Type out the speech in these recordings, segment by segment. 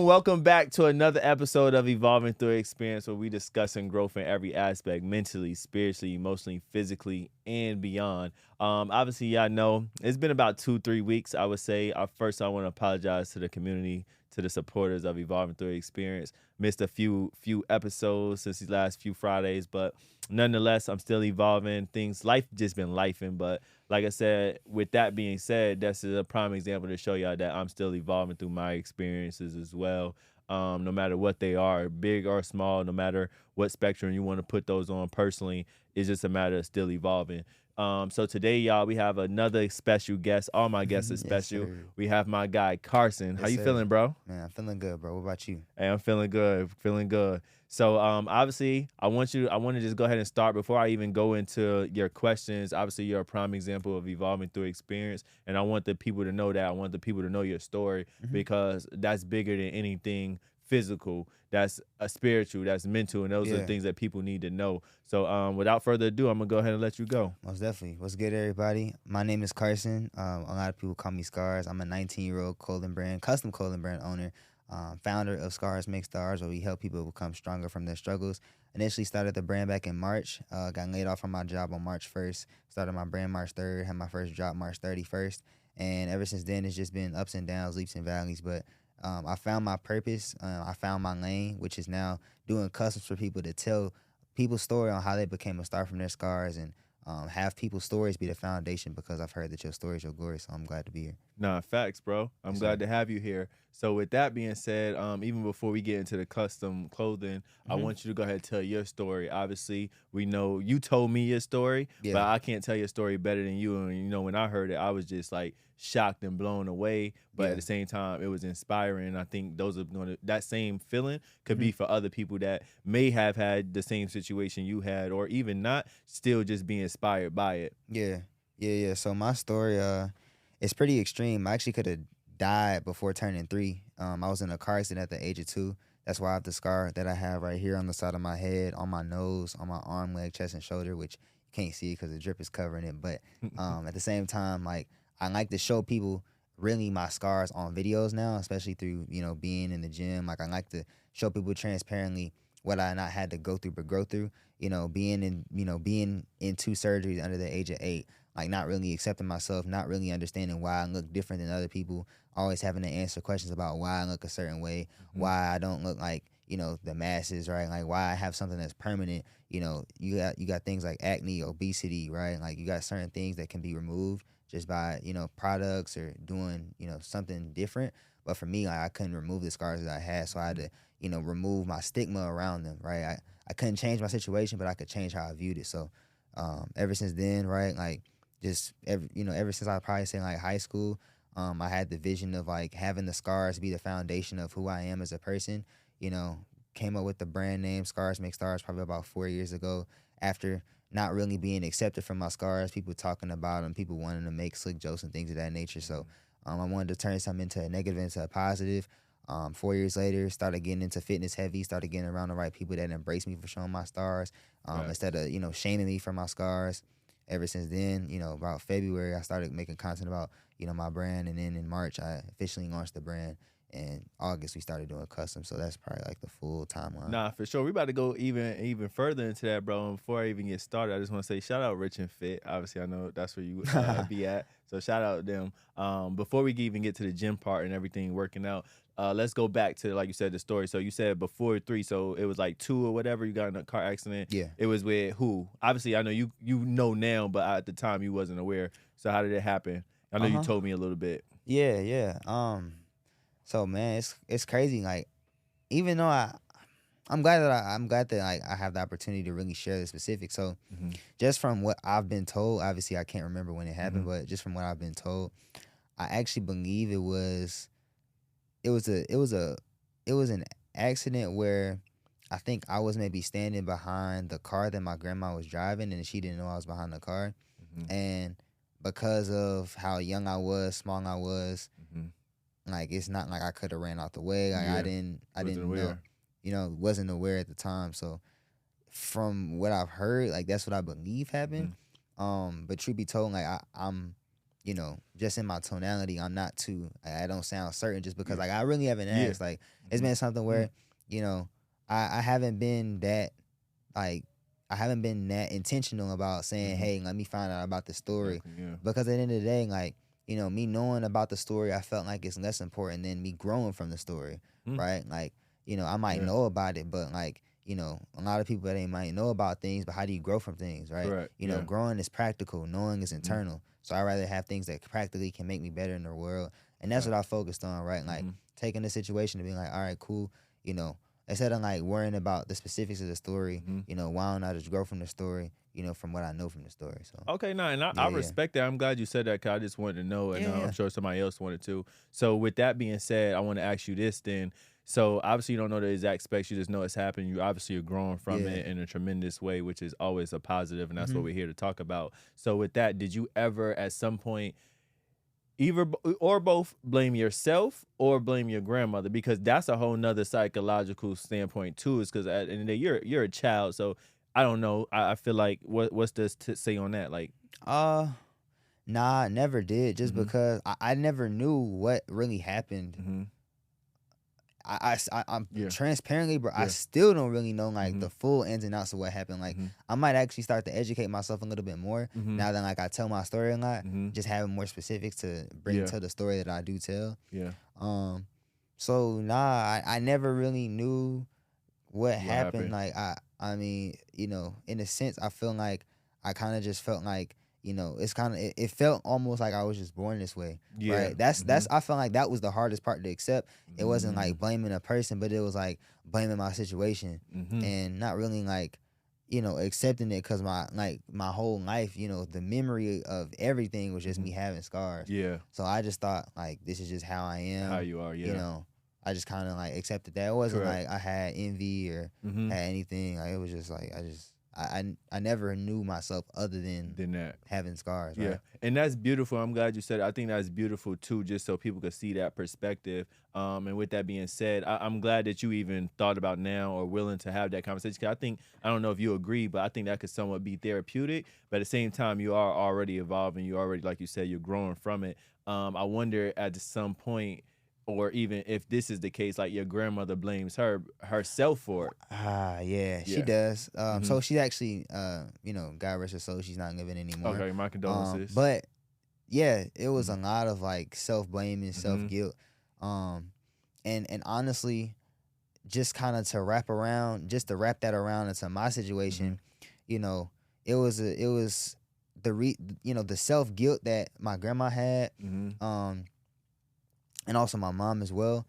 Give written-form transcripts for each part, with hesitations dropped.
welcome back to another episode of Evolving Through Experience, where we discussing growth in every aspect, mentally, spiritually, emotionally, physically, and beyond. Obviously, y'all know it's been about 2-3 weeks, I would say. First, I want to apologize to the community, to the supporters of Evolving Through Experience. Missed a few episodes since these last few Fridays, but nonetheless, I'm still evolving. Life just been lifing, but like I said, with that being said, that's a prime example to show y'all that I'm still evolving through my experiences as well. No matter what they are, big or small, no matter what spectrum you want to put those on personally, it's just a matter of still evolving. So today, y'all, we have another special guest. All my guests are special. Yes, We have my guy, Carson. How yes, you sir. feeling, bro? Man, I'm feeling good, bro. What about you? Hey, I'm feeling good, feeling good. So, obviously, I want to just go ahead and start before I even go into your questions. Obviously, you're a prime example of evolving through experience, and I want the people to know that. I want the people to know your story because that's bigger than anything physical. That's a spiritual, that's mental, and those are the Yeah. things that people need to know. So, without further ado, I'm gonna go ahead and let you go. Most definitely. What's good, everybody? My name is Carson. A lot of people call me Scars. I'm a 19-year-old custom clothing brand owner, founder of Scars Make Stars, where we help people become stronger from their struggles. Initially started the brand back in March. Got laid off from my job on March 1st. Started my brand March 3rd. Had my first drop March 31st. And ever since then, it's just been ups and downs, leaps and valleys. But I found my purpose. I found my lane, which is now doing customs for people to tell people's story on how they became a star from their scars, and have people's stories be the foundation, because I've heard that your story is your glory. So I'm glad to be here. Nah, facts, bro. I'm Yes, glad sir. to have you here. So with that being said, even before we get into the custom clothing, I want you to go ahead and tell your story. Obviously, we know you told me your story, but Yeah. I can't tell your story better than you. And you know, when I heard it, I was just like shocked and blown away. But at the same time, it was inspiring. And I think that same feeling could be for other people that may have had the same situation you had, or even not, still just be inspired by it. Yeah. So my story, it's pretty extreme. I actually could have died before turning 3. I was in a car accident at the age of 2. That's why I have the scar that I have right here on the side of my head, on my nose, on my arm, leg, chest, and shoulder, which you can't see because the drip is covering it. But at the same time, like, I like to show people really my scars on videos now, especially through, being in the gym. Like, I like to show people transparently what I not had to go through but grow through. Being in 2 surgeries under the age of 8, like, not really accepting myself, not really understanding why I look different than other people, always having to answer questions about why I look a certain way, why I don't look like, the masses, right? Like, why I have something that's permanent. You got things like acne, obesity, right? Like, you got certain things that can be removed just by, products or doing, something different. But for me, like, I couldn't remove the scars that I had, so I had to, remove my stigma around them, right? I couldn't change my situation, but I could change how I viewed it. So ever since then, right, like, ever since I probably say like high school, I had the vision of like having the scars be the foundation of who I am as a person. Came up with the brand name Scars Make Stars probably about 4 years ago, after not really being accepted from my scars, people talking about them, people wanting to make slick jokes and things of that nature. So I wanted to turn something into a negative into a positive. 4 years later, started getting into fitness heavy, started getting around the right people that embraced me for showing my scars, Right. instead of, shaming me for my scars. Ever since then, about February, I started making content about, my brand. And then in March, I officially launched the brand. And August, we started doing custom. So that's probably like the full timeline. Nah, for sure. We about to go even further into that, bro. And before I even get started, I just want to say shout out Rich and Fit. Obviously, I know that's where you be at. So shout out them. Before we even get to the gym part and everything working out, let's go back to, like you said, the story. So you said before 3, so it was like 2 or whatever. You got in a car accident. Yeah. It was with who? Obviously, I know you know now, but at the time you wasn't aware. So how did it happen? I know you told me a little bit. Yeah. So man, it's crazy. Like, even though I'm glad that like I have the opportunity to really share the specifics. So just from what I've been told, obviously I can't remember when it happened, but just from what I've been told, I actually believe it was an accident where I think I was maybe standing behind the car that my grandma was driving, and she didn't know I was behind the car. And because of how young I was, small I was, like, it's not like I could have ran out the way. Like, I didn't aware. know, wasn't aware at the time. So from what I've heard, like, that's what I believe happened. But truth be told, like, I'm just in my tonality, I'm not too. I don't sound certain just because like I really haven't Yeah. asked. Like it's been something where I haven't been that like I haven't been that intentional about saying, hey, let me find out about the story. Exactly, yeah. Because at the end of the day, like, me knowing about the story, I felt like it's less important than me growing from the story. Right? Like, I might Yeah. know about it, but like, a lot of people they might know about things, but how do you grow from things, right? Correct, Growing is practical, knowing is internal. So I rather have things that practically can make me better in the world. And that's what I focused on, right? Like taking the situation and being like, all right, cool, instead of like worrying about the specifics of the story, why don't I just grow from the story, from what I know from the story. So Okay, no, and I respect that. I'm glad you said that because I just wanted to know, and I'm sure somebody else wanted to. So with that being said, I want to ask you this then. So obviously you don't know the exact specs, you just know it's happening. You obviously are growing from it in a tremendous way, which is always a positive, and that's what we're here to talk about. So with that, did you ever at some point either or both blame yourself or blame your grandmother? Because that's a whole nother psychological standpoint too, is because at the end of the day, you're a child. So I don't know. I feel like what's this to say on that? Like, nah, I never did, just because I never knew what really happened. I'm transparently, bro. I still don't really know like the full ins and outs of what happened. Like I might actually start to educate myself a little bit more now that like I tell my story a lot, just having more specifics to bring to the story that I do tell. Yeah. So nah, I never really knew what happened. Like I mean, in a sense, I feel like I kind of just felt like it's kind of it felt almost like I was just born this way. Yeah. Right. That's I felt like that was the hardest part to accept. It wasn't like blaming a person, but it was like blaming my situation and not really like accepting it because my whole life, the memory of everything was just me having scars. Yeah. So I just thought like this is just how I am. How you are, yeah. I just kind of like accepted that. It wasn't Correct. like I had envy or had anything. Like it was just like I never knew myself other than that. having scars. Yeah, Right? and that's beautiful. I'm glad you said it. I think that's beautiful too, just so people could see that perspective. And with that being said, I'm glad that you even thought about now or willing to have that conversation. 'Cause I don't know if you agree, but I think that could somewhat be therapeutic. But at the same time, you are already evolving. You already, like you said, you're growing from it. I wonder at some point, or even if this is the case, like your grandmother blames herself for it. Yeah, she does. So she actually, God rest her soul, she's not living anymore. Okay, my condolences. But yeah, it was a lot of like self blame and self guilt. And honestly, just kind of to wrap that around into my situation, it was the self guilt that my grandma had, and also my mom as well.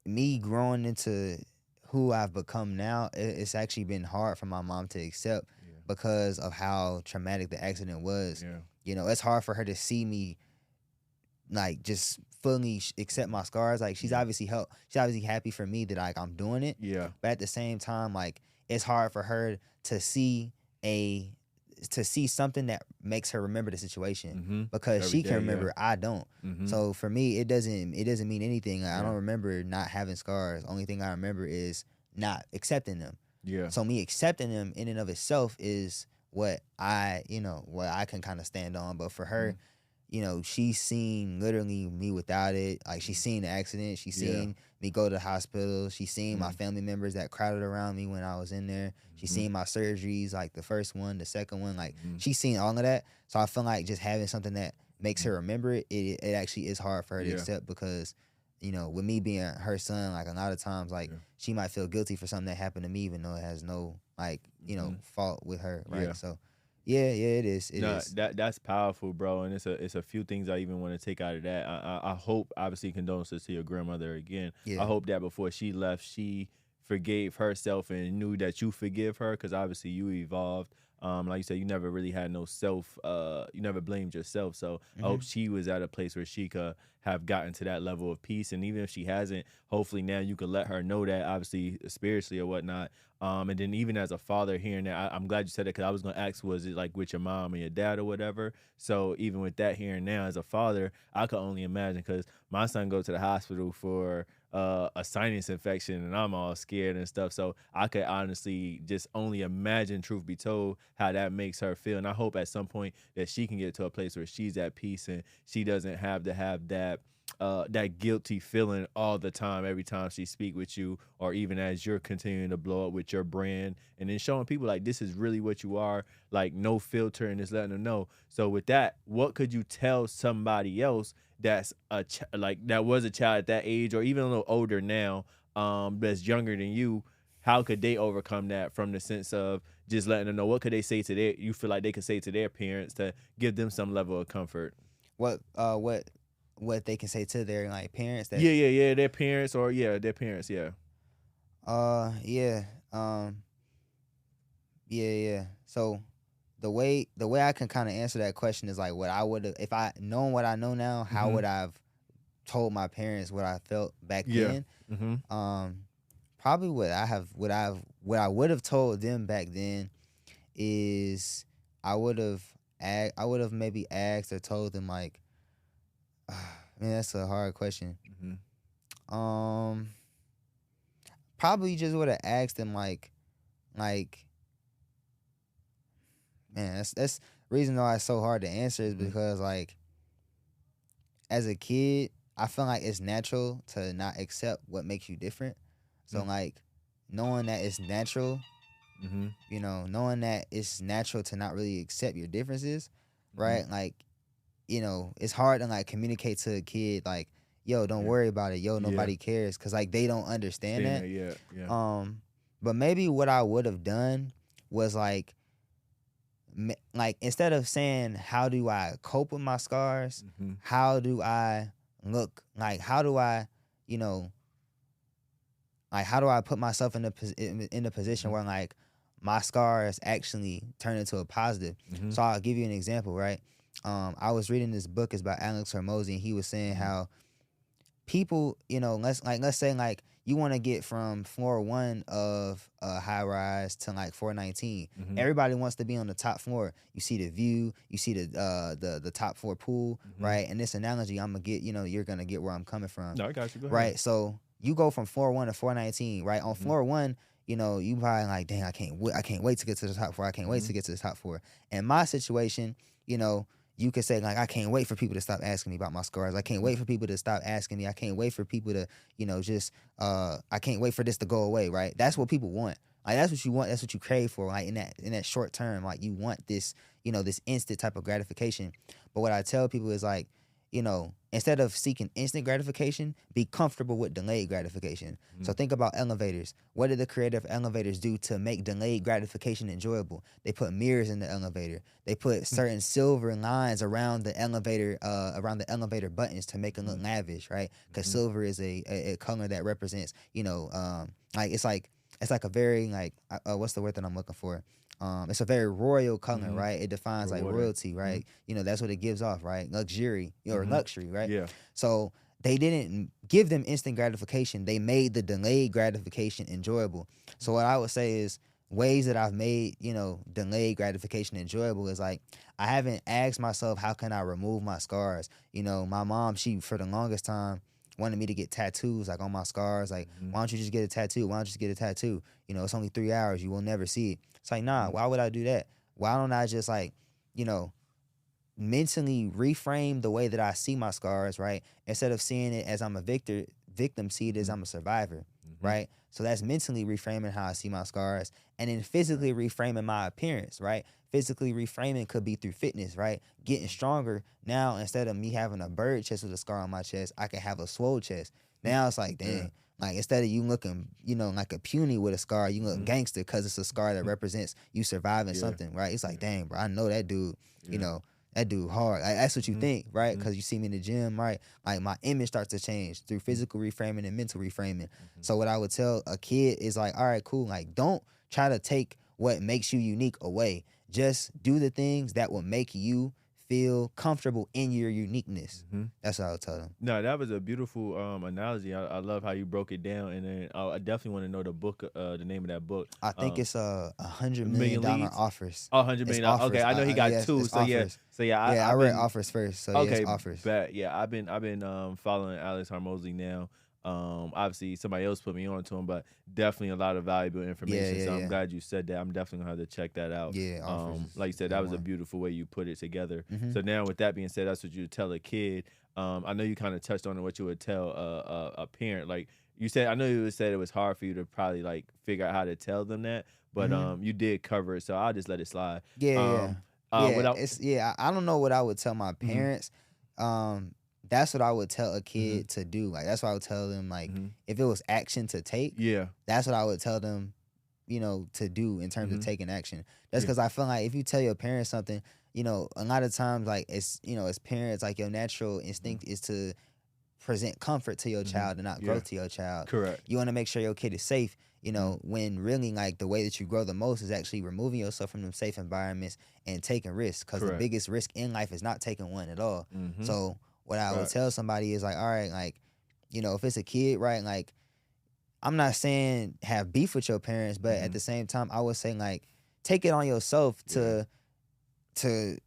Me growing into who I've become now, it's actually been hard for my mom to accept because of how traumatic the accident was. It's hard for her to see me like just fully accept my scars. Like she's obviously happy for me that like I'm doing it. Yeah. But at the same time, like it's hard for her to see something that makes her remember the situation because Every she can day, remember, I don't. So for me, it doesn't mean anything. Like, I don't Yeah. remember not having scars. Only thing I remember is not accepting them. Yeah. So me accepting them in and of itself is what I can kind of stand on. But for her, she's seen literally me without it. Like she's seen the accident. She's seen me go to the hospital. She's seen my family members that crowded around me when I was in there. She's seen my surgeries, like the first one, the second one. Like she's seen all of that. So I feel like just having something that makes her remember it, it actually is hard for her to accept because, with me being her son, like a lot of times, like she might feel guilty for something that happened to me, even though it has no like, fault with her. Right. Yeah. So yeah, it is. It No, is. that's powerful, bro. And it's a few things I even want to take out of that. I hope, obviously, condolences to your grandmother again. Yeah. I hope that before she left, she forgave herself and knew that you forgive her, because obviously you evolved. Like you said, you never really had no self. You never blamed yourself. So I hope she was at a place where she could have gotten to that level of peace. And even if she hasn't, hopefully now you could let her know that, obviously spiritually or whatnot. And then even as a father hearing that, I'm glad you said that, because I was going to ask, was it like with your mom and your dad or whatever? So even with that hearing now as a father, I could only imagine, because my son goes to the hospital for a sinus infection and I'm all scared and stuff. So I could honestly just only imagine, truth be told, how that makes her feel. And I hope at some point that she can get to a place where she's at peace and she doesn't have to have that guilty feeling all the time every time she speak with you, or even as you're continuing to blow up with your brand and then showing people like this is really what you are, like no filter, and just letting them know. So with that, what could you tell somebody else that's like that was a child at that age or even a little older now, that's younger than you? How could they overcome that from the sense of just letting them know? What could they say to you feel like they could say to their parents to give them some level of comfort? What they can say to their like parents that Yeah, their parents, or their parents, yeah. yeah yeah. So the way I can kind of answer that question is like what I would have if I known what I know now, how Mhm. would I've told my parents what I felt back Yeah. then. Mhm. Probably what I would have told them back then is I would have maybe asked or told them like man, that's a hard question. Mhm. Um, Probably just would have asked them like man, that's reason why it's so hard to answer is Mhm. because like as a kid, I feel like it's natural to not accept what makes you different. So Mm. like knowing that it's natural, Mhm. knowing that it's natural to not really accept your differences, Mhm. right? Like, it's hard to like communicate to a kid like, yo, don't Yeah. worry about it. Yo, Yeah. nobody cares. Cause like they don't understand Saying that. that, yeah, yeah. But maybe what I would have done was like, like instead of saying how do I cope with my scars, Mhm. how do I look like how do I, you know, like how do I put myself in a position Mhm. where like my scars actually turn into a positive. Mhm. So I'll give you an example, right? I was reading this book, it's by Alex Hormozy, and he was saying Mhm. how people, let's say like you want to get from floor one of a high rise to like 419. Mhm. Everybody wants to be on the top floor. You see the view, you see the top floor pool, Mhm. right? And this analogy, I'm gonna get, you're gonna get where I'm coming from, No, I got you. Go ahead. right? So you go from floor one to 419, right? On Mhm. floor one, you probably like, dang, I can't wait to get to the top floor. I can't wait to Mhm. get to the top floor. In my situation, you know, you could say like, I can't wait for people to stop asking me about my scars. I can't Mhm. wait for people to stop asking me. I can't wait for people to, just I can't wait for this to go away, right? That's what people want. Like that's what you want. That's what you crave for. Like in that short term, like you want this, this instant type of gratification. But what I tell people is like, instead of seeking instant gratification, be comfortable with delayed gratification. So Mhm. think about elevators. What did the creator of elevators do to make delayed gratification enjoyable? They put mirrors in the elevator. They put certain silver lines around the elevator buttons to make it look Mhm. lavish, right? Because Mhm. silver is a color that represents, like it's like a very like what's the word that I'm looking for? It's a very royal color, Mhm. right? It defines like Rewarding. royalty, Mhm. right? That's what it gives off, right? Luxury or Mhm. luxury, right? Yeah. So they didn't give them instant gratification. They made the delayed gratification enjoyable. So what I would say is ways that I've made, delayed gratification enjoyable is like I haven't asked myself how can I remove my scars. My mom, she for the longest time wanted me to get tattoos like on my scars. Like, Mhm. why don't you just get a tattoo? Why don't you just get a tattoo? It's only 3 hours. You will never see it. It's like, nah, Mhm. why would I do that? Why don't I just like, you know, mentally reframe the way that I see my scars, right? Instead of seeing it as I'm a victim, see it as Mhm. I'm a survivor, Mhm. right? So that's mentally reframing how I see my scars, and then Right. physically reframing my appearance, right? Physically reframing could be through fitness, right? Getting stronger. Now, instead of me having a bird chest with a scar on my chest, I can have a swole chest. Now it's like, Yeah. dang, like instead of you looking, like a puny with a scar, you look Mhm. gangster because it's a scar that represents you surviving Yeah. something, right? It's like, Yeah. dang, bro, I know that dude, you Yeah. know, that dude hard. Like, that's what you Mhm. think, right? Mhm. Because you see me in the gym, right? Like my image starts to change through Mhm. physical reframing and mental reframing. Mhm. So what I would tell a kid is like, all right, cool. Like, don't try to take what makes you unique away. Just do the things that will make you feel comfortable in your uniqueness. Mhm. That's what I would tell them. No, that was a beautiful analogy. I love how you broke it down, and then I definitely want to know the book, the name of that book. I think it's a $100 A million Million Leads. offers. Oh, 100 It's million. Okay, offers. I know he got Yes, two. it's So yeah, offers. so yeah, Yeah, I I've read been offers first. So yeah, it's okay. offers. Bet yeah, I've been following Alex Hormozy now. Obviously, somebody else put me on to him, but definitely a lot of valuable Yeah, information. yeah, So I'm yeah. glad you said that. I'm definitely gonna have to check that out. Yeah, offers Like you is a said, good that was a one. beautiful way you put it together. Mm-hmm. So now, with that being said, that's what you would tell a kid. I know you kind of touched on it, what you would tell a parent. Like you said, I know you said it was hard for you to probably like figure out how to tell them that, but Mm-hmm. you did cover it, so I'll just let it slide. Yeah, yeah, Um, yeah. without, It's I don't know what I would tell my hmm parents. Um, that's what I would tell a hmm kid to do. Like that's what I would tell them. Like hmm if it was action to take, yeah, that's what I would tell them. To do in terms of hmm taking action. That's yeah, because I feel like if you tell your parents something, a lot of times like it's as parents, like your natural hmm instinct is to present comfort to your hmm child and not yeah, growth to your child. correct. You want to make sure your kid is safe, hmm when really like the way that you grow the most is actually removing yourself from them safe environments and taking risks because the correct. biggest risk in life is not taking one at all. hmm So what I would tell Facts. somebody is like, all right, like, if it's a kid, right, like I'm not saying have beef with your parents, but at hmm the same time, I would say like take it on yourself Yeah, to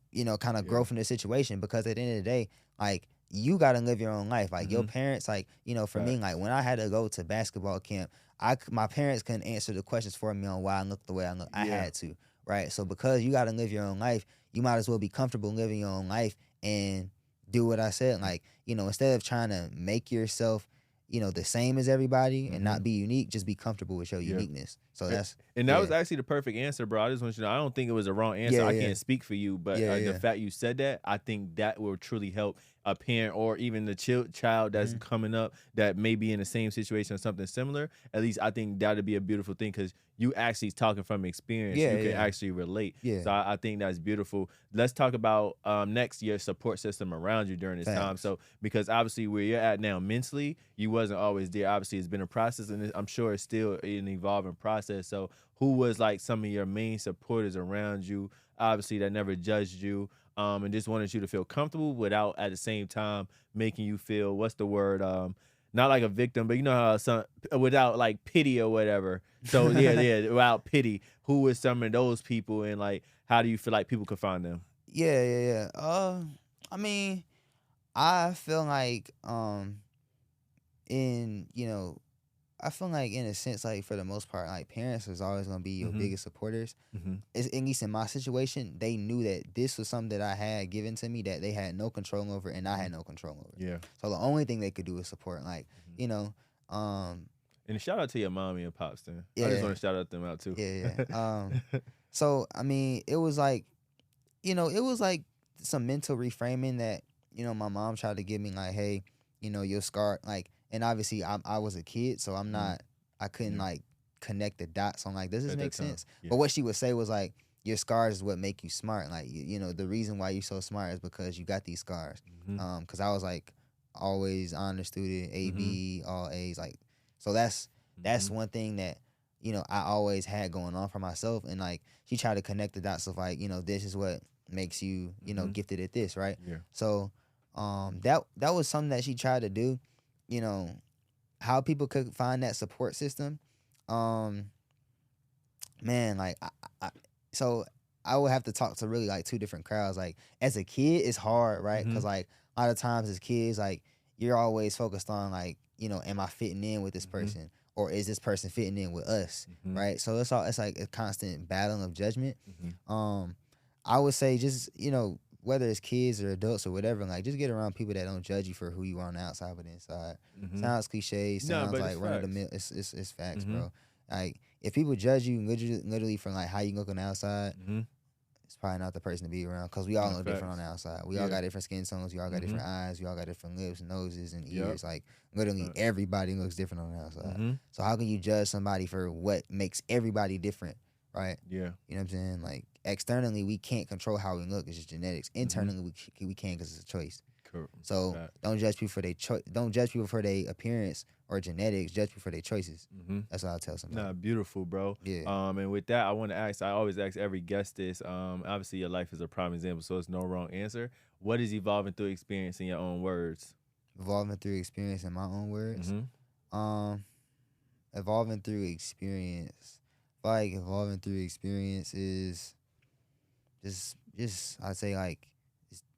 kind of grow yeah. from the situation because at the end of the day, like you gotta live your own life. Like your hmm parents, like for me, like Facts. when I had to go to basketball camp, my parents couldn't answer the questions for me on why I looked the way I look. I Yeah. had to, right? So because you gotta live your own life, you might as well be comfortable living your own life and do what I said. Like instead of trying to make yourself the same as everybody and hmm not be unique, just be comfortable with your Yeah. uniqueness. So A- that's And that yeah, was actually the perfect answer, bro. I just want you to know, I don't think it was a wrong answer. yeah, I yeah, can't speak for you, but yeah, the yeah. fact you said that, I think that will truly help a parent or even the child that's Mm-hmm. coming up that may be in the same situation or something similar. At least I think that'd be a beautiful thing because you actually talking from experience. Yeah, You can yeah, actually relate. yeah. So I think that's beautiful. Let's talk about next year's support system around you during this time. Facts. So because obviously where you're at now mentally, you wasn't always there. Obviously, it's been a process, and I'm sure it's still an evolving process. So who was like some of your main supporters around you, obviously that never judged you, and just wanted you to feel comfortable without at the same time making you feel, what's the word, not like a victim, but you know how some, without like pity or whatever. So yeah, yeah, without pity, who was some of those people, and like how do you feel like people could find them? Yeah, yeah, yeah. I mean, I feel like in I feel like in a sense, like for the most part, like parents is always gonna be your Mm-hmm. biggest supporters. Mm-hmm. At least in my situation, they knew that this was something that I had given to me that they had no control over and I Mm-hmm. had no control over. Yeah. So the only thing they could do is support. Like, Mm-hmm. you know, um, And shout out to your mommy and pops, then. I just yeah, want to shout out them out too. yeah, yeah. So I mean, it was like, it was like some mental reframing that my mom tried to give me, like, hey, you're scarred, like, and obviously I was a kid, so Mhm. I couldn't Yeah. like connect the dots on like, does this At that make time. sense? Yeah. But what she would say was like, your scars is what make you smart. Like, the reason why you're so smart is because you got these scars. Mm-hmm. Because I was like always honor student, A Mm-hmm. B, all A's, like, so that's Mm-hmm. one thing that I always had going on for myself, and like she tried to connect the dots of like, this is what makes you Mhm. gifted at this, right? Yeah. So that was something that she tried to do. you know how people could find that support system. um Man, like so I would have to talk to really like two different crowds. Like as a kid it's hard, right? Mm-hmm. Because like a lot of times as kids, like you're always focused on like, am I fitting in with this Mm-hmm. person, or is this person fitting in with us, Mm-hmm. right? So it's like a constant battle of judgment. Mm-hmm. I would say just, whether it's kids or adults or whatever, like just get around people that don't judge you for who you are on the outside but inside. Mm-hmm. Sounds cliche, No, sounds but it's like run of the facts. mill. It's facts, Mm-hmm. bro. Like if people judge you literally from like how you look on the outside, Mm-hmm. it's probably not the person to be around, because we all No, look different on facts. the outside. We all Yeah. got different skin tones. We all got Mm-hmm. different eyes. We all got different lips, noses, and Yep. ears. Like literally Facts. everybody looks different on the outside. Mm-hmm. So how can you judge somebody for what makes everybody different, right? Yeah. You know what I'm saying? Like externally, we can't control how we look. It's just genetics. Internally, we can, because it's a choice. Correct. So Facts. don't judge people for their don't judge people for their appearance or genetics. Judge people for their choices. Mm-hmm. That's what I'll tell somebody. Nah, beautiful, bro. Yeah. And with that, I want to ask. I always ask every guest this. Obviously, your life is a prime example, so it's no wrong answer. What is evolving through experience in your own words? Evolving through experience, in my own words. Mm-hmm. Evolving through experience. Like evolving through experience is just I'd say like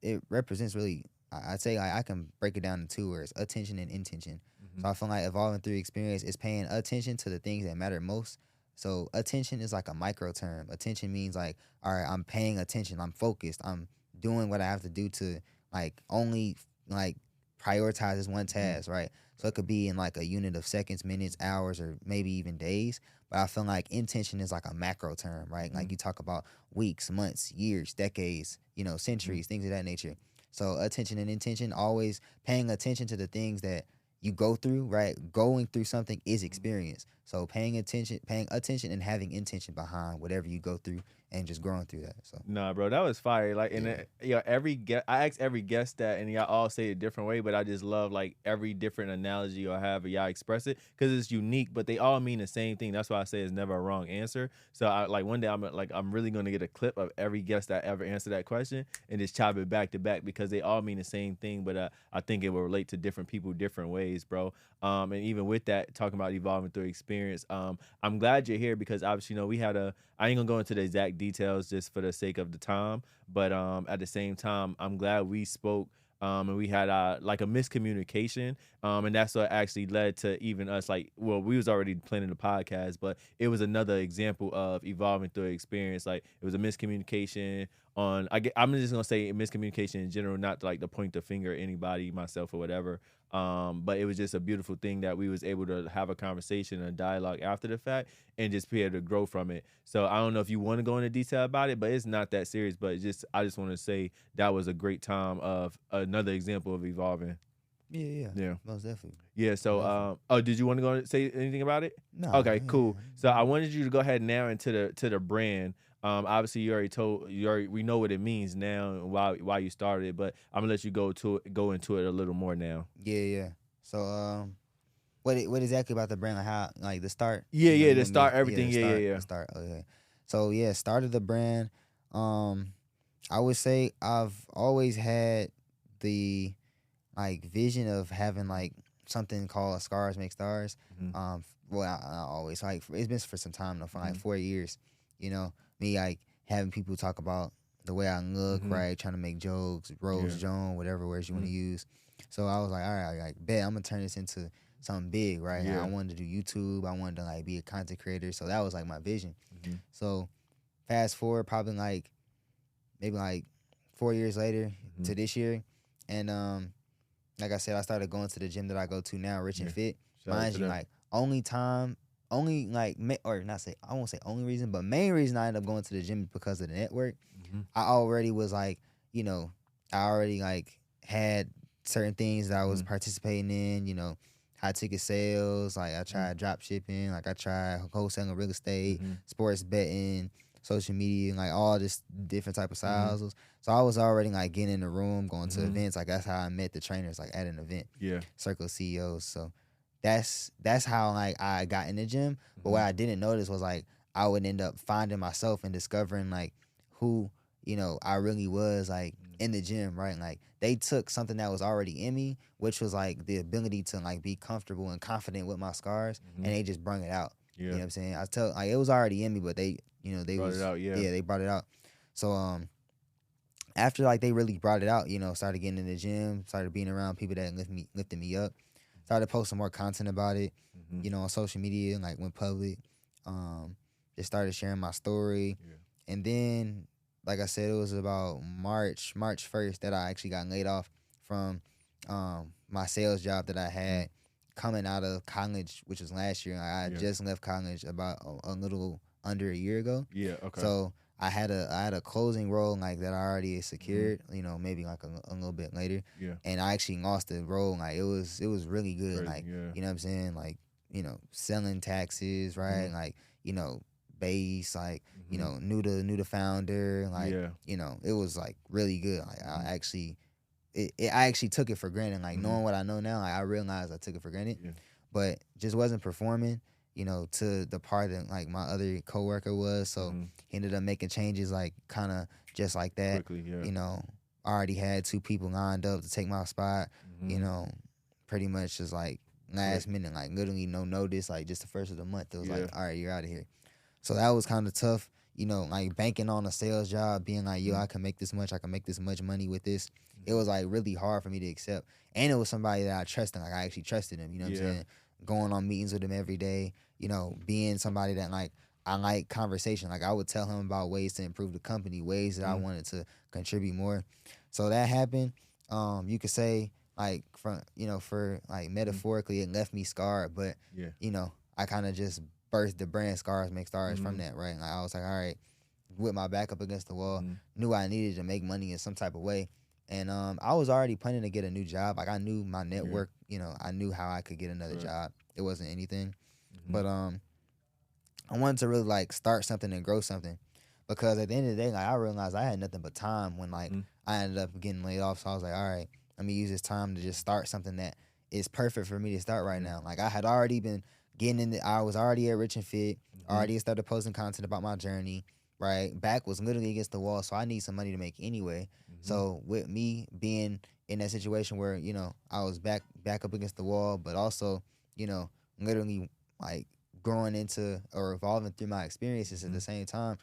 it represents really. I'd say like I can break it down in two words: attention and intention. So I feel like evolving through experience is paying attention to the things that matter most. So attention is like a micro term. Attention means like, all right, I'm paying attention. I'm focused. I'm doing what I have to do to like only like prioritize this one task, right? So it could be in like a unit of seconds, minutes, hours, or maybe even days. But I feel like intention is like a macro term, right? Like you talk about weeks, months, years, decades, centuries, things of that nature. So attention and intention, always paying attention to the things that you go through, right? Going through something is experience. So paying attention and having intention behind whatever you go through and just growing through that. So Nah, bro, that was fire. Like, and every guest, I ask every guest that, and y'all all say it a different way, but I just love like every different analogy or however y'all express it because it's unique, but they all mean the same thing. That's why I say it's never a wrong answer. So I like one day I'm really gonna get a clip of every guest that ever answered that question and just chop it back to back because they all mean the same thing, but I think it will relate to different people different ways, bro. And even with that, talking about evolving through experience, I'm glad you're here because obviously, we had I ain't gonna go into the exact details just for the sake of the time, but at the same time, I'm glad we spoke. And we had like a miscommunication, and that's what actually led to even us we was already planning the podcast, but it was another example of evolving through experience. Like it was a miscommunication on. I'm just gonna say miscommunication in general, not like to point the finger at anybody, myself or whatever. But it was just a beautiful thing that we was able to have a conversation and a dialogue after the fact and just be able to grow from it. So I don't know if you want to go into detail about it, but it's not that serious. But I just want to say that was a great time of another example of evolving. Yeah. Most definitely. Yeah. So did you want to go and say anything about it? No. Okay, cool. So I wanted you to go ahead now into the brand. Obviously we know what it means now and why you started it, but I'm gonna let you go into it a little more now. Yeah. So what exactly about the brand? Like how the start? Yeah, to start everything. Yeah. The start. Okay. So yeah, started the brand. I would say I've always had the vision of having something called Scars Make Stars. Well, I always it's been for some time now, for 4 years. Me having people talk about the way I look, right? Trying to make jokes, Rose Joan, whatever words you want to use. So I was like, all right, bet I'm gonna turn this into something big, right? Yeah. I wanted to do YouTube. I wanted to be a content creator. So that was my vision. So fast forward, probably maybe 4 years later to this year, and like I said, I started going to the gym that I go to now, Rich and Fit. Mind you, I won't say only reason, but main reason I ended up going to the gym is because of the network. I already was I already had certain things that I was participating in, high ticket sales. I tried drop shipping, I tried wholesaling real estate, sports betting, social media, all this different type of styles. So I was already getting in the room, going to events. That's how I met the trainers, at an event. Yeah. Circle of CEOs. So that's how I got in the gym. But what I didn't notice was I would end up finding myself and discovering who I really was in the gym, right? They took something that was already in me, which was the ability to be comfortable and confident with my scars, and they just brought it out. Yeah. You know what I'm saying? I tell it was already in me, but they brought it out. Yeah, they brought it out. So after they really brought it out, started getting in the gym, started being around people that lifted me up, started posting more content about it, on social media, went public, just started sharing my story, and then like I said, it was about March 1st that I actually got laid off from my sales job that I had coming out of college, which was last year. I just left college about a little under a year ago. Yeah, okay. So I had a closing role that I already secured, maybe a little bit later. Yeah. And I actually lost the role. It was really good. Crazy, you know what I'm saying? Selling taxes, right? Base, knew the founder, it was really good. I actually took it for granted. Knowing what I know now, I realized I took it for granted. Yeah. But just wasn't performing, to the part that my other coworker was. So he ended up making changes kind of just like that. Quickly, yeah. Already had 2 people lined up to take my spot, pretty much just last minute, literally no notice, just the first of the month. It was all right, you're out of here. So that was kind of tough, like banking on a sales job, being like, yo, Mhm. I can make this much, I can make this much money with this. It Mhm. was like really hard for me to accept. And it was somebody that I trusted, like I actually trusted him, you know what I'm Yeah. saying? Going on meetings with him every day, being somebody that like I like conversation. Like I would tell him about ways to improve the company, ways that I Mhm. wanted to contribute more. So that happened. You could say like for like Mhm. metaphorically it left me scarred, but Yeah. I kind of just birthed the brand Scars Make Stars from Mhm. that, right? Like I was like, all right, with my back up against the wall, Mhm. knew I needed to make money in some type of way. And I was already planning to get a new job. Like I knew my Yeah. network, I knew how I could get another Right. job. It wasn't anything. Mhm. But I wanted to really like start something and grow something. Because at the end of the day, like I realized I had nothing but time when like Mhm. I ended up getting laid off. So I was like, all right, let me use this time to just start something that is perfect for me to start right Yeah. now. Like I had already been I was already at Rich and Fit, Mhm. already started posting content about my journey, right? Back was literally against the wall, so I need some money to make anyway. Mhm. So with me being in that situation where, I was back up against the wall, but also, you know, literally like growing into or evolving through my experiences at the Mhm. same time,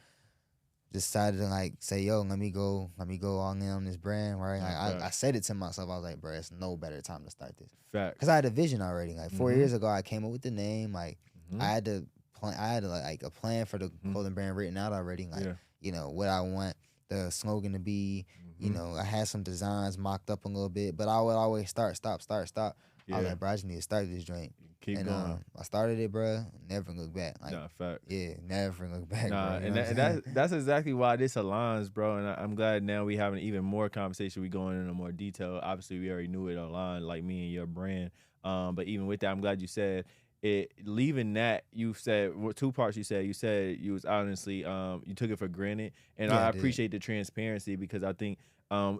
decided to like say, yo, let me go all in on this brand, right? Nah, Like I facts. said it to myself. I was like, bro, it's no better time to start this. Cause Facts. I had a vision already. Like 4 years Mhm. ago, I came up with the name. Like Mhm. I had to plan. I had like a plan for the Mhm. clothing brand written out already. Like Yeah. what I want the slogan to be. Mhm. I had some designs mocked up a little bit, but I would always start, stop, start, stop. I was Yeah. like, bro, I just need to start this joint. Keep And going. I started it, bro. Never look back. Like, Nah, facts. yeah, never look back, bro. Nah, You know and what I'm saying? that's exactly why this aligns, bro. And I'm glad now we having even more conversation. We going into more detail. Obviously, we already knew it online, like me and your brand. But even with that, I'm glad you said it. Leaving that, you said two parts. You said you was honestly, you took it for granted, and Yeah, I I did. appreciate the transparency because I think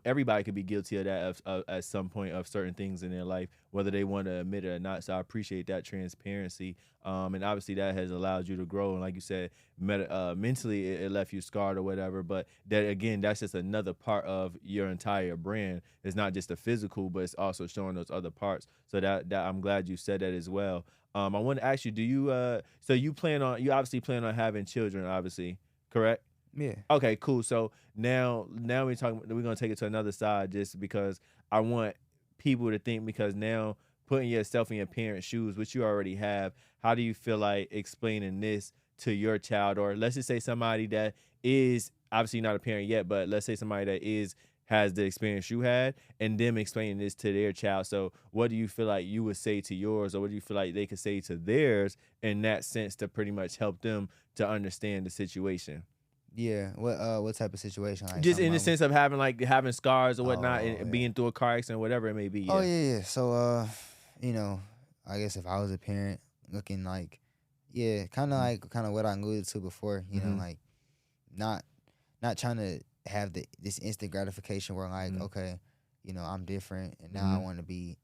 everybody could be guilty of that at some point of certain things in their life, whether they want to admit it or not. So I appreciate that transparency. And obviously that has allowed you to grow. And like you said, mentally it left you scarred or whatever. But that again, that's just another part of your entire brand. It's not just the physical, but it's also showing those other parts. So that I'm glad you said that as well. I want to ask you, do you so you obviously plan on having children, obviously, correct? Yeah. Okay, cool. So now we're gonna take it to another side just because I want people to think because now putting yourself in your parents' shoes, which you already have, how do you feel like explaining this to your child? Or let's just say somebody that is obviously not a parent yet, but let's say somebody that is has the experience you had and them explaining this to their child. So what do you feel like you would say to yours or what do you feel like they could say to theirs in that sense to pretty much help them to understand the situation? Yeah. What type of situation? Like Just something in the I was. sense of having scars or whatnot Oh and yeah. being through a car accident, whatever it may be. Oh Yeah. yeah, yeah. So you know, I guess if I was a parent looking like, yeah, Mhm. kind of what I alluded to before, Mhm. like not trying to have this instant gratification where like, Mhm. okay, I'm different and now I Mhm. want to be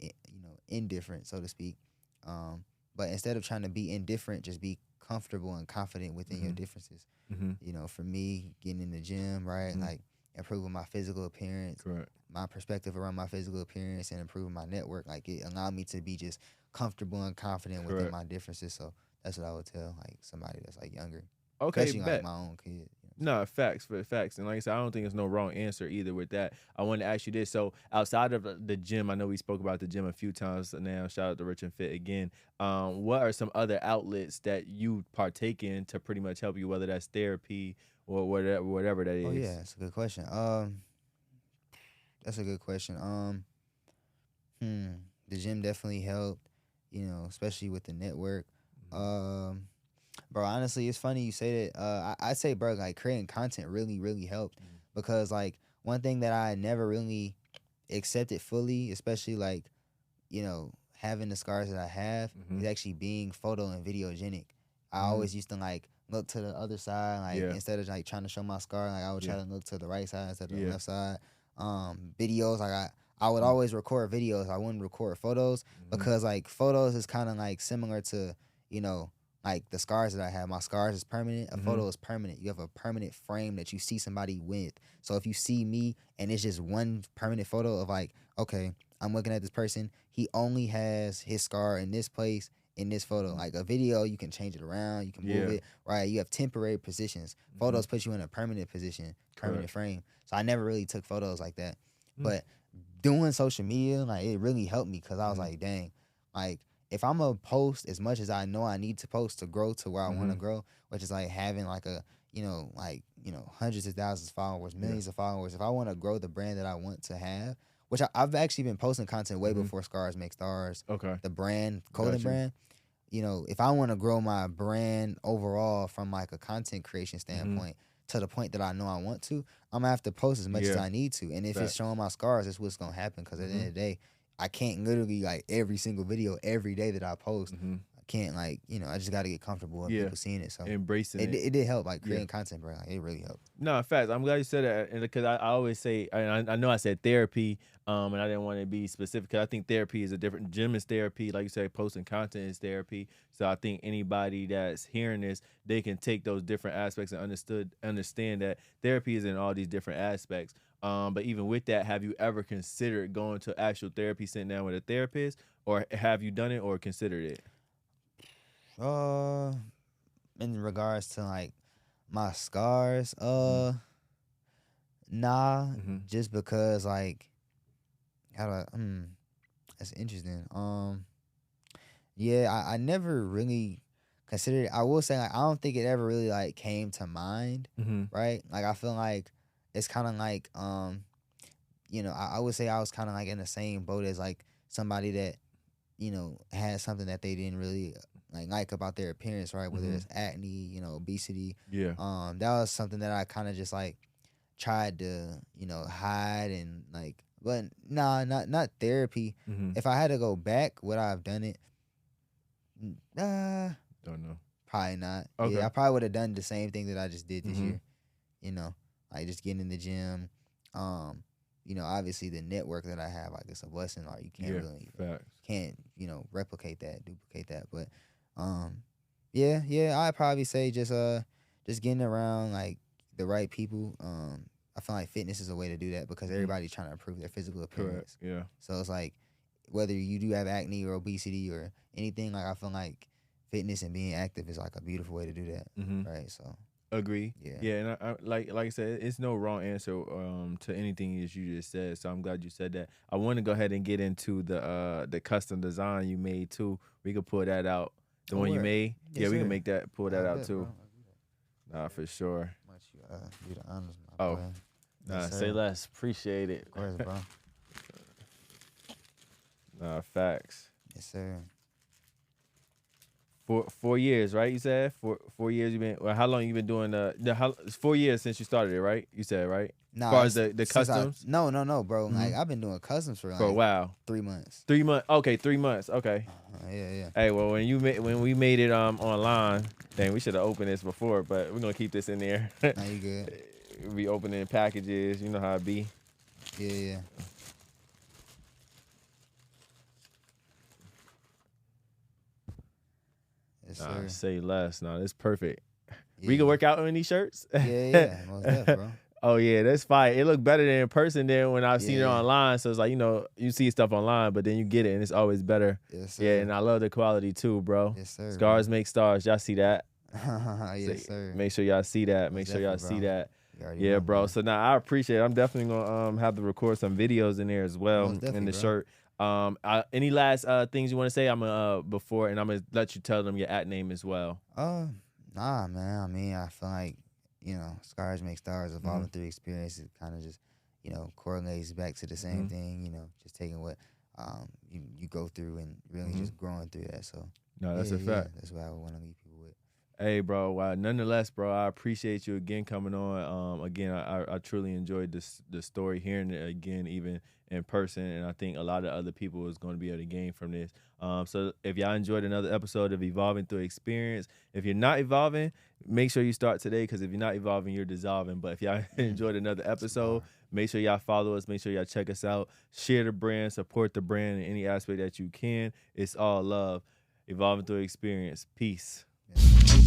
indifferent, so to speak. Um, but instead of trying to be indifferent, just be comfortable and confident within your Mhm. differences. Mhm. For me, getting in the gym, right? Mhm. Like improving my physical appearance, Correct. my perspective around my physical appearance, and improving my network. Like it allowed me to be just comfortable and confident within Correct. my differences. So that's what I would tell like somebody that's like younger, Okay, especially like bet. my own kid. You know what I'm saying? No, facts for facts. And like I said, I don't think there's no wrong answer either with that. I want to ask you this. So outside of the gym, I know we spoke about the gym a few times now. Shout out to Rich and Fit again. What are some other outlets that you partake in to pretty much help you, whether that's therapy or whatever that Oh yeah, is? that's a good question. That's a good question. The gym definitely helped. Especially with the network. Mhm. Um, Bro, honestly, it's funny you say that. I say, bro, like creating content really, really helped because like one thing that I never really accepted fully, especially like having the scars that I have, is Mhm. actually being photo and videogenic. I Mhm. always used to like look to the other side, like Yeah. instead of like trying to show my scar, like I would try Yeah. to look to the right side instead of the Yeah. left side. Videos, like I would Mhm. always record videos. I wouldn't record photos Mhm. because like photos is kind of like similar to you know like the scars that I have. My scars is permanent. A Mhm. photo is permanent. You have a permanent frame that you see somebody with. So if you see me and it's just one permanent photo of like, okay, I'm looking at this person. He only has his scar in this place in this photo. Like a video, you can change it around, you can move Yeah. it, right? You have temporary positions. Photos put you in a permanent position, permanent Correct. frame. So I never really took photos like that. Mm. But doing social media, like it really helped me because I was Mhm. like, dang, like if I'm gonna post as much as I know I need to post to grow to where I want to grow, which is like having like a hundreds of thousands of followers, millions of followers. If I want to grow the brand that I want to have, which I've actually been posting content way before Scars Make Stars, Okay. the brand, clothing Got you. brand. You know, if I want to grow my brand overall from like a content creation standpoint to the point that I know I want to, I'm gonna have to post as much as I need to. And if it's Facts. showing my scars, that's what's gonna happen. Because at the end of the day, I can't literally like every single video every day that I post. I can't like, I just got to get comfortable with people seeing it. So embracing it did help, like creating content, bro. Like, it really helped. No, in fact, I'm glad you said that, and because I always say, I know I said therapy, and I didn't want to be specific because I think therapy is a different. Gym is therapy, like you said, posting content is therapy. So I think anybody that's hearing this, they can take those different aspects and understand that therapy is in all these different aspects. But even with that, have you ever considered going to actual therapy, sitting down with a therapist, or have you done it or considered it? In regards to like my scars, nah, just because like that's interesting. Yeah, I never really considered it. I will say, like, I don't think it ever really like came to mind, right? Like I feel like it's kind of like I would say I was kind of like in the same boat as like somebody that had something that they didn't really like about their appearance, right? Whether it's acne, obesity. Yeah. That was something that I kind of just like tried to, hide and like, but nah, not therapy. If I had to go back, would I have done it? Don't know. Probably not. Okay. Yeah, I probably would have done the same thing that I just did this year. Like just getting in the gym. Obviously the network that I have, like it's a blessing. Like you can't really can't replicate that, duplicate that. But I'd probably say just getting around like the right people. I feel like fitness is a way to do that because everybody's trying to improve their physical appearance. Correct. Yeah. So it's like whether you do have acne or obesity or anything, like I feel like fitness and being active is like a beautiful way to do that. Right. So agree. Yeah. Yeah, and I like I said, it's no wrong answer to anything that you just said. So I'm glad you said that. I want to go ahead and get into the custom design you made too. We could pull that out. The one you made. Yes, yeah, we sir. can make that pull that out bet, too. bro. Nah, for sure. Much you do the honors, my Oh. boy. Nah, Yes, say sir. less. Appreciate it. Of course, bro. Nah, facts. Yes, sir. 4 years, right? You said 4 years. You've been. Well, how long you been doing it's 4 years since you started it, right? You said right. Nah, as far as it's- the since customs no, bro. Like I've been doing customs for like for a while. 3 months. 3 months. Okay, 3 months. Okay. Yeah. Hey, well, when we made it online, dang, we should have opened this before, but we're gonna keep this in there. Now you good? We opening packages, you know how it be. Yeah. Yes, sir. Say less. Nah, that's perfect. Yeah. We can work out in these shirts. Yeah. Most definitely, bro. Oh yeah, that's fine. It looked better than in person than when I've seen it Yeah. online. So it's like, you see stuff online, but then you get it and it's always better. Yes, sir. Yeah, and I love the quality too, bro. Yes, sir. Scars make stars. Y'all see that? Yes, sir. Make sure y'all see that. Make Most sure y'all definitely, see bro. that. You already Yeah, know, bro. So now I appreciate it. I'm definitely gonna have to record some videos in there as well Most in the definitely, bro. shirt. Any last things you want to say? I'm gonna before, and I'm gonna let you tell them your @ name as well. Nah, man. I mean, I feel like, scars make stars. Evolving through experience, it kind of just, correlates back to the same thing. Just taking what you go through and really just growing through that. So No, that's a fact. That's what I would want to leave people with. Hey, bro. Nonetheless, bro, I appreciate you again coming on. Again, I truly enjoyed the story, hearing it again, even in person, and I think a lot of other people is going to be able to gain from this. So if y'all enjoyed another episode of Evolving Through Experience, if you're not evolving, make sure you start today, because if you're not evolving, you're dissolving. But if y'all enjoyed another episode, make sure y'all follow us. Make sure y'all check us out. Share the brand, support the brand in any aspect that you can. It's all love. Evolving Through Experience. Peace. Yeah.